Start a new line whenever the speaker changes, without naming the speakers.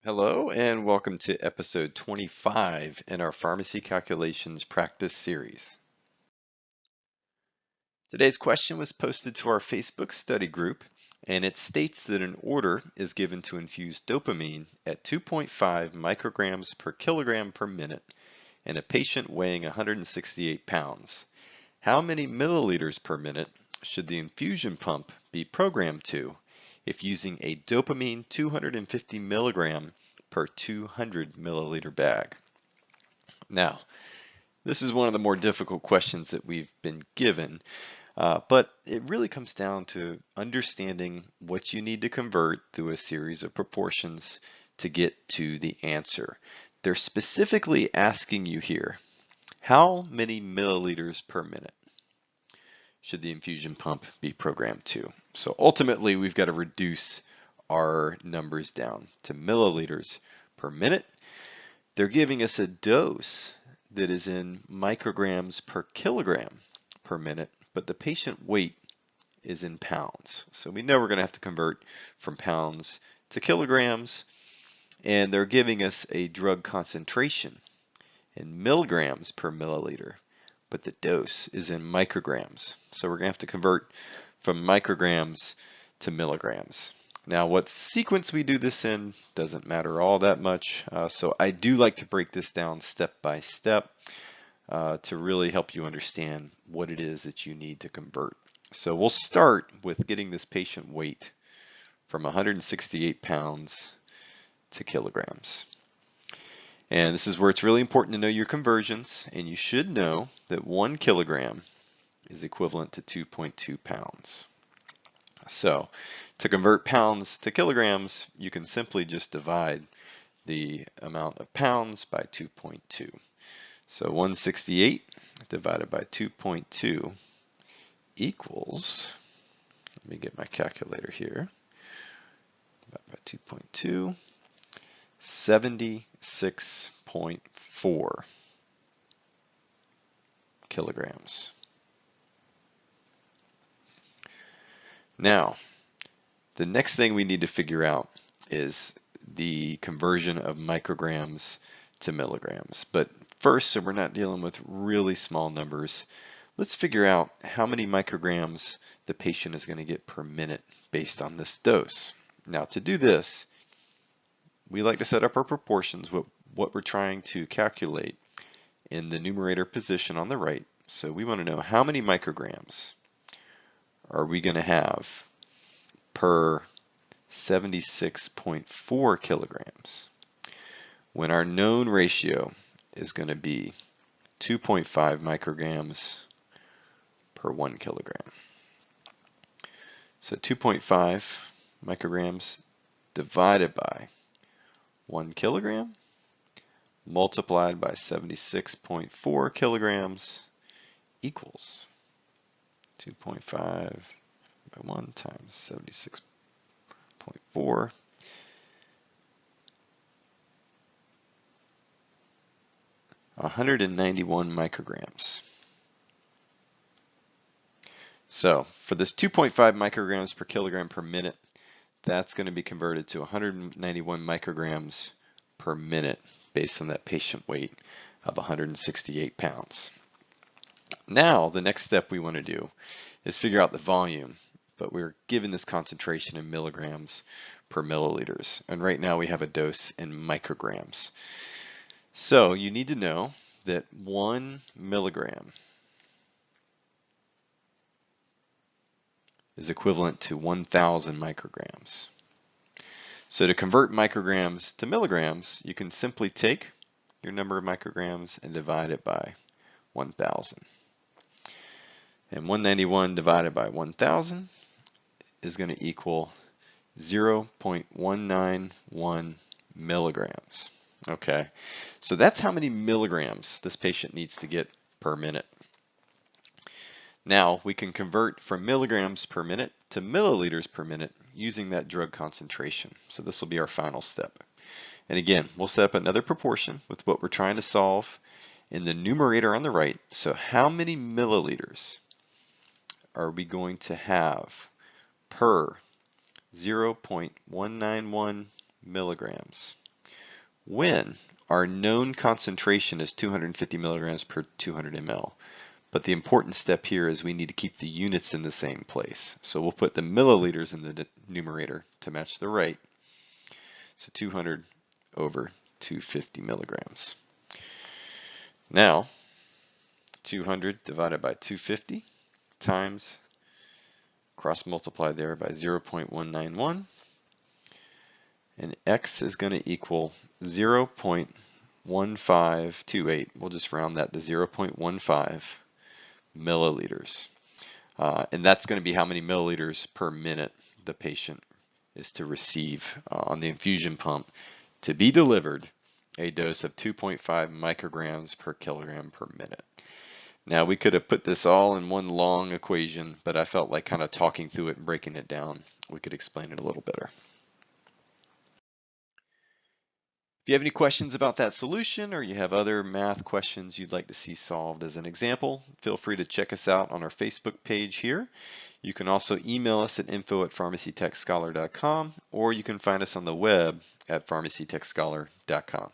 Hello and welcome to episode 25 in our Pharmacy Calculations practice series. Today's question was posted to our Facebook study group and it states that an order is given to infuse dopamine at 2.5 micrograms per kilogram per minute in a patient weighing 168 pounds. How many milliliters per minute should the infusion pump be programmed to if using a dopamine 250 milligram per 200 milliliter bag? Now, this is one of the more difficult questions that we've been given, but it really comes down to understanding what you need to convert through a series of proportions to get to the answer. They're specifically asking you here, how many milliliters per minute should the infusion pump be programmed to? So ultimately, we've got to reduce our numbers down to milliliters per minute. They're giving us a dose that is in micrograms per kilogram per minute, but the patient weight is in pounds. So we know we're going to have to convert from pounds to kilograms, and they're giving us a drug concentration in milligrams per milliliter, but the dose is in micrograms. So we're going to have to convert from micrograms to milligrams. Now, what sequence we do this in doesn't matter all that much. So I do like to break this down step by step to really help you understand what it is that you need to convert. So we'll start with getting this patient weight from 168 pounds to kilograms. And this is where it's really important to know your conversions, and you should know that 1 kilogram is equivalent to 2.2 pounds. So to convert pounds to kilograms, you can simply just divide the amount of pounds by 2.2. So 168 divided by 2.2 equals, let me get my calculator here, divided by 2.2, 76.4 kilograms. Now, the next thing we need to figure out is the conversion of micrograms to milligrams. But first, so we're not dealing with really small numbers, let's figure out how many micrograms the patient is going to get per minute based on this dose. Now, to do this, we like to set up our proportions, what we're trying to calculate in the numerator position on the right. So we want to know how many micrograms are we going to have per 76.4 kilograms when our known ratio is going to be 2.5 micrograms per 1 kilogram. So 2.5 micrograms divided by 1 kilogram multiplied by 76.4 kilograms equals 2.5 by 1 times 76.4. 191 micrograms. So for this 2.5 micrograms per kilogram per minute, that's going to be converted to 191 micrograms per minute based on that patient weight of 168 pounds. Now, the next step we want to do is figure out the volume, but we're given this concentration in milligrams per milliliters. And right now we have a dose in micrograms. So you need to know that 1 milligram is equivalent to 1,000 micrograms. So to convert micrograms to milligrams, you can simply take your number of micrograms and divide it by 1,000. And 191 divided by 1,000 is going to equal 0.191 milligrams. Okay, so that's how many milligrams this patient needs to get per minute. Now we can convert from milligrams per minute to milliliters per minute using that drug concentration. So this will be our final step. And again, we'll set up another proportion with what we're trying to solve in the numerator on the right. So how many milliliters are we going to have per 0.191 milligrams? when our known concentration is 250 milligrams per 200 ml. But the important step here is we need to keep the units in the same place. So we'll put the milliliters in the numerator to match the rate. So 200 over 250 milligrams. Now, 200 divided by 250 times, cross multiply there by 0.191, and x is going to equal 0.1528. We'll just round that to 0.15 milliliters. And that's going to be how many milliliters per minute the patient is to receive on the infusion pump to be delivered a dose of 2.5 micrograms per kilogram per minute. Now we could have put this all in one long equation, but I felt like kind of talking through it and breaking it down, we could explain it a little better. If you have any questions about that solution or you have other math questions you'd like to see solved as an example, feel free to check us out on our Facebook page here. You can also email us at info@pharmacytechscholar.com, or you can find us on the web at pharmacytechscholar.com.